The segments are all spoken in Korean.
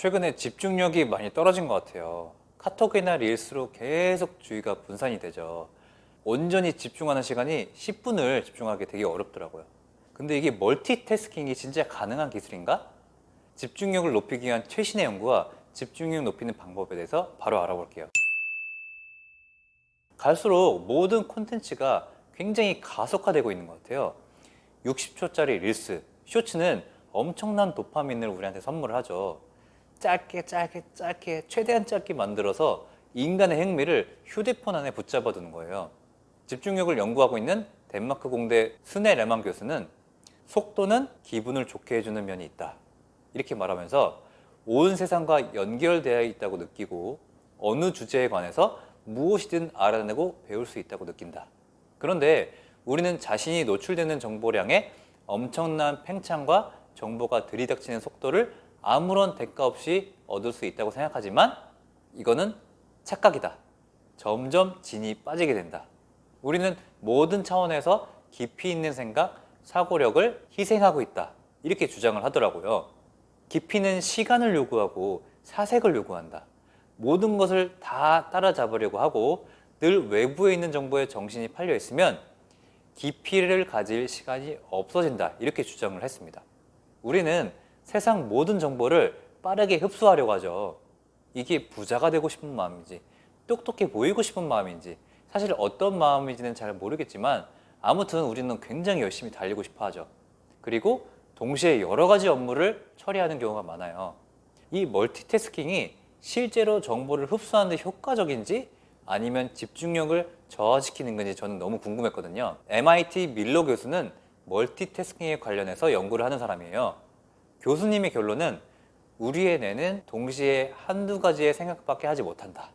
최근에 집중력이 많이 떨어진 것 같아요. 카톡이나 릴스로 계속 주의가 분산이 되죠. 온전히 집중하는 시간이 10분을 집중하기 되게 어렵더라고요. 근데 이게 멀티태스킹이 진짜 가능한 기술인가? 집중력을 높이기 위한 최신의 연구와 집중력 높이는 방법에 대해서 바로 알아볼게요. 갈수록 모든 콘텐츠가 굉장히 가속화되고 있는 것 같아요. 60초짜리 릴스, 쇼츠는 엄청난 도파민을 우리한테 선물을 하죠. 짧게 짧게 짧게 최대한 짧게 만들어서 인간의 행미를 휴대폰 안에 붙잡아 두는 거예요. 집중력을 연구하고 있는 덴마크 공대 스네 레만 교수는 속도는 기분을 좋게 해주는 면이 있다, 이렇게 말하면서 온 세상과 연결되어 있다고 느끼고 어느 주제에 관해서 무엇이든 알아내고 배울 수 있다고 느낀다. 그런데 우리는 자신이 노출되는 정보량에 엄청난 팽창과 정보가 들이닥치는 속도를 아무런 대가 없이 얻을 수 있다고 생각하지만 이거는 착각이다. 점점 진이 빠지게 된다. 우리는 모든 차원에서 깊이 있는 생각, 사고력을 희생하고 있다, 이렇게 주장을 하더라고요. 깊이는 시간을 요구하고 사색을 요구한다. 모든 것을 다 따라잡으려고 하고 늘 외부에 있는 정보에 정신이 팔려 있으면 깊이를 가질 시간이 없어진다, 이렇게 주장을 했습니다. 우리는 세상 모든 정보를 빠르게 흡수하려고 하죠. 이게 부자가 되고 싶은 마음인지 똑똑해 보이고 싶은 마음인지 사실 어떤 마음인지는 잘 모르겠지만 아무튼 우리는 굉장히 열심히 달리고 싶어 하죠. 그리고 동시에 여러 가지 업무를 처리하는 경우가 많아요. 이 멀티태스킹이 실제로 정보를 흡수하는 데 효과적인지 아니면 집중력을 저하시키는 건지 저는 너무 궁금했거든요. MIT 밀러 교수는 멀티태스킹에 관련해서 연구를 하는 사람이에요. 교수님의 결론은 우리의 뇌는 동시에 한두 가지의 생각밖에 하지 못한다.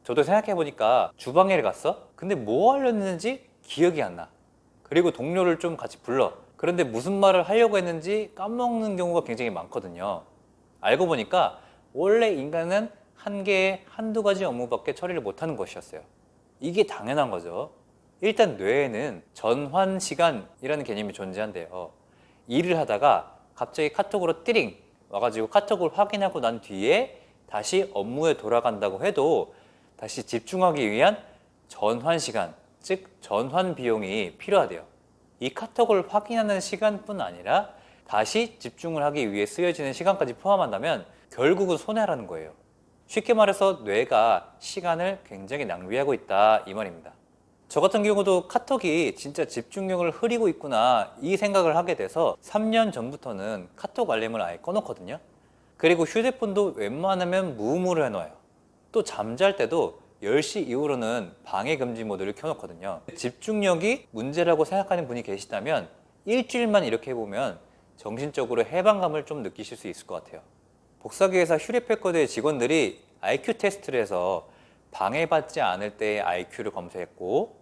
저도 생각해보니까 주방에 갔어? 근데 뭐 하려고 했는지 기억이 안 나. 그리고 동료를 좀 같이 불러. 그런데 무슨 말을 하려고 했는지 까먹는 경우가 굉장히 많거든요. 알고 보니까 원래 인간은 한 개의 한두 가지 업무밖에 처리를 못하는 것이었어요. 이게 당연한 거죠. 일단 뇌에는 전환 시간이라는 개념이 존재한대요. 일을 하다가 갑자기 카톡으로 띠링 와가지고 카톡을 확인하고 난 뒤에 다시 업무에 돌아간다고 해도 다시 집중하기 위한 전환 시간, 즉 전환 비용이 필요하대요. 이 카톡을 확인하는 시간뿐 아니라 다시 집중을 하기 위해 쓰여지는 시간까지 포함한다면 결국은 손해라는 거예요. 쉽게 말해서 뇌가 시간을 굉장히 낭비하고 있다, 이 말입니다. 저 같은 경우도 카톡이 진짜 집중력을 흐리고 있구나 이 생각을 하게 돼서 3년 전부터는 카톡 알림을 아예 꺼놓거든요. 그리고 휴대폰도 웬만하면 무음으로 해놔요. 또 잠잘 때도 10시 이후로는 방해 금지 모드를 켜놓거든요. 집중력이 문제라고 생각하는 분이 계시다면 일주일만 이렇게 해보면 정신적으로 해방감을 좀 느끼실 수 있을 것 같아요. 복사기회사 휴레패커드의 직원들이 IQ 테스트를 해서 방해받지 않을 때의 IQ를 검사했고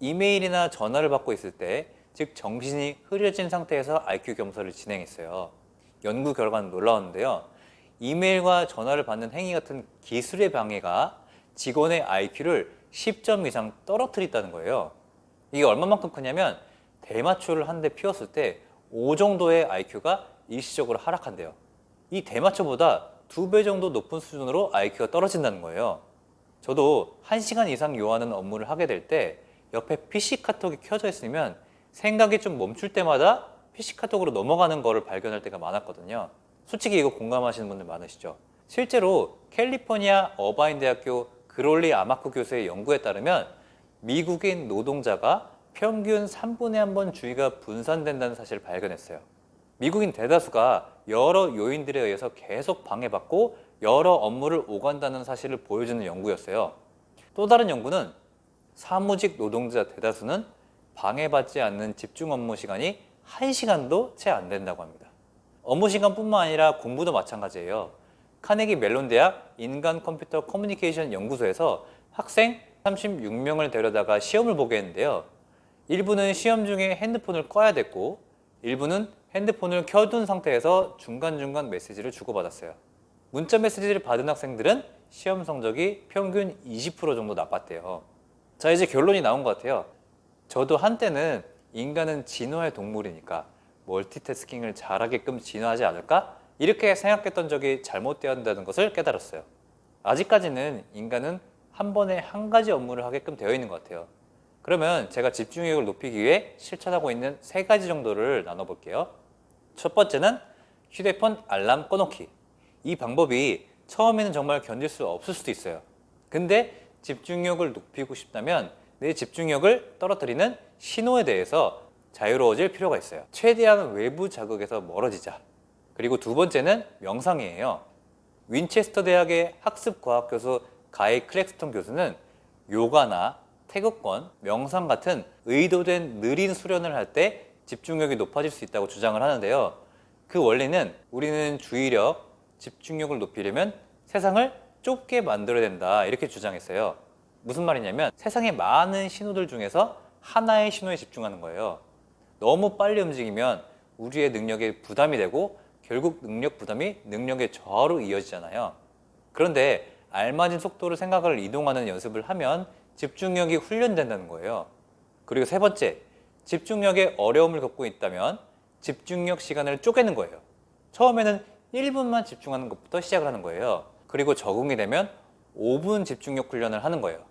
이메일이나 전화를 받고 있을 때, 즉 정신이 흐려진 상태에서 IQ 검사를 진행했어요. 연구 결과는 놀라웠는데요. 이메일과 전화를 받는 행위 같은 기술의 방해가 직원의 IQ를 10점 이상 떨어뜨렸다는 거예요. 이게 얼마만큼 크냐면 대마초를 한 대 피웠을 때 5 정도의 IQ가 일시적으로 하락한대요. 이 대마초보다 2배 정도 높은 수준으로 IQ가 떨어진다는 거예요. 저도 1시간 이상 요하는 업무를 하게 될 때 옆에 PC 카톡이 켜져 있으면 생각이 좀 멈출 때마다 PC 카톡으로 넘어가는 거를 발견할 때가 많았거든요. 솔직히 이거 공감하시는 분들 많으시죠? 실제로 캘리포니아 어바인 대학교 그롤리 아마크 교수의 연구에 따르면 미국인 노동자가 평균 3분의 1번 주의가 분산된다는 사실을 발견했어요. 미국인 대다수가 여러 요인들에 의해서 계속 방해받고 여러 업무를 오간다는 사실을 보여주는 연구였어요. 또 다른 연구는 사무직 노동자 대다수는 방해받지 않는 집중 업무 시간이 1시간도 채 안 된다고 합니다. 업무 시간뿐만 아니라 공부도 마찬가지예요. 카네기 멜론 대학 인간 컴퓨터 커뮤니케이션 연구소에서 학생 36명을 데려다가 시험을 보게 했는데요. 일부는 시험 중에 핸드폰을 꺼야 됐고 일부는 핸드폰을 켜둔 상태에서 중간중간 메시지를 주고받았어요. 문자 메시지를 받은 학생들은 시험 성적이 평균 20% 정도 나빴대요. 자, 이제 결론이 나온 것 같아요. 저도 한때는 인간은 진화의 동물이니까 멀티태스킹을 잘하게끔 진화하지 않을까? 이렇게 생각했던 적이 잘못되었다는 것을 깨달았어요. 아직까지는 인간은 한 번에 한 가지 업무를 하게끔 되어 있는 것 같아요. 그러면 제가 집중력을 높이기 위해 실천하고 있는 세 가지 정도를 나눠볼게요. 첫 번째는 휴대폰 알람 꺼놓기. 이 방법이 처음에는 정말 견딜 수 없을 수도 있어요. 근데 집중력을 높이고 싶다면 내 집중력을 떨어뜨리는 신호에 대해서 자유로워질 필요가 있어요. 최대한 외부 자극에서 멀어지자. 그리고 두 번째는 명상이에요. 윈체스터 대학의 학습과학 교수 가이 클렉스턴 교수는 요가나 태극권, 명상 같은 의도된 느린 수련을 할 때 집중력이 높아질 수 있다고 주장을 하는데요. 그 원리는 우리는 주의력, 집중력을 높이려면 세상을 좁게 만들어야 된다 이렇게 주장했어요. 무슨 말이냐면 세상의 많은 신호들 중에서 하나의 신호에 집중하는 거예요. 너무 빨리 움직이면 우리의 능력에 부담이 되고 결국 능력 부담이 능력의 저하로 이어지잖아요. 그런데 알맞은 속도로 생각을 이동하는 연습을 하면 집중력이 훈련된다는 거예요. 그리고 세 번째, 집중력에 어려움을 겪고 있다면 집중력 시간을 쪼개는 거예요. 처음에는 1분만 집중하는 것부터 시작을 하는 거예요. 그리고 적응이 되면 5분 집중력 훈련을 하는 거예요.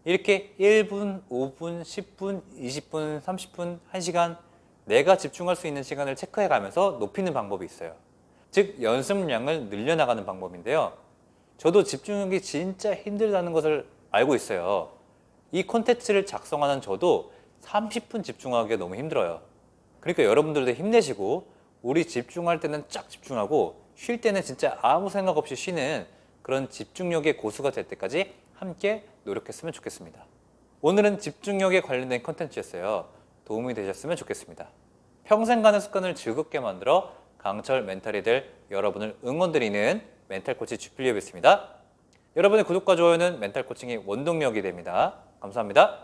이렇게 1분, 5분, 10분, 20분, 30분, 1시간 내가 집중할 수 있는 시간을 체크해 가면서 높이는 방법이 있어요. 즉 연습량을 늘려나가는 방법인데요. 저도 집중력이 진짜 힘들다는 것을 알고 있어요. 이 콘텐츠를 작성하는 저도 30분 집중하기가 너무 힘들어요. 그러니까 여러분들도 힘내시고 우리 집중할 때는 쫙 집중하고 쉴 때는 진짜 아무 생각 없이 쉬는 그런 집중력의 고수가 될 때까지 함께 노력했으면 좋겠습니다. 오늘은 집중력에 관련된 콘텐츠였어요. 도움이 되셨으면 좋겠습니다. 평생 가는 습관을 즐겁게 만들어 강철 멘탈이 될 여러분을 응원드리는 멘탈 코치 주필리업이었습니다. 여러분의 구독과 좋아요는 멘탈 코칭의 원동력이 됩니다. 감사합니다.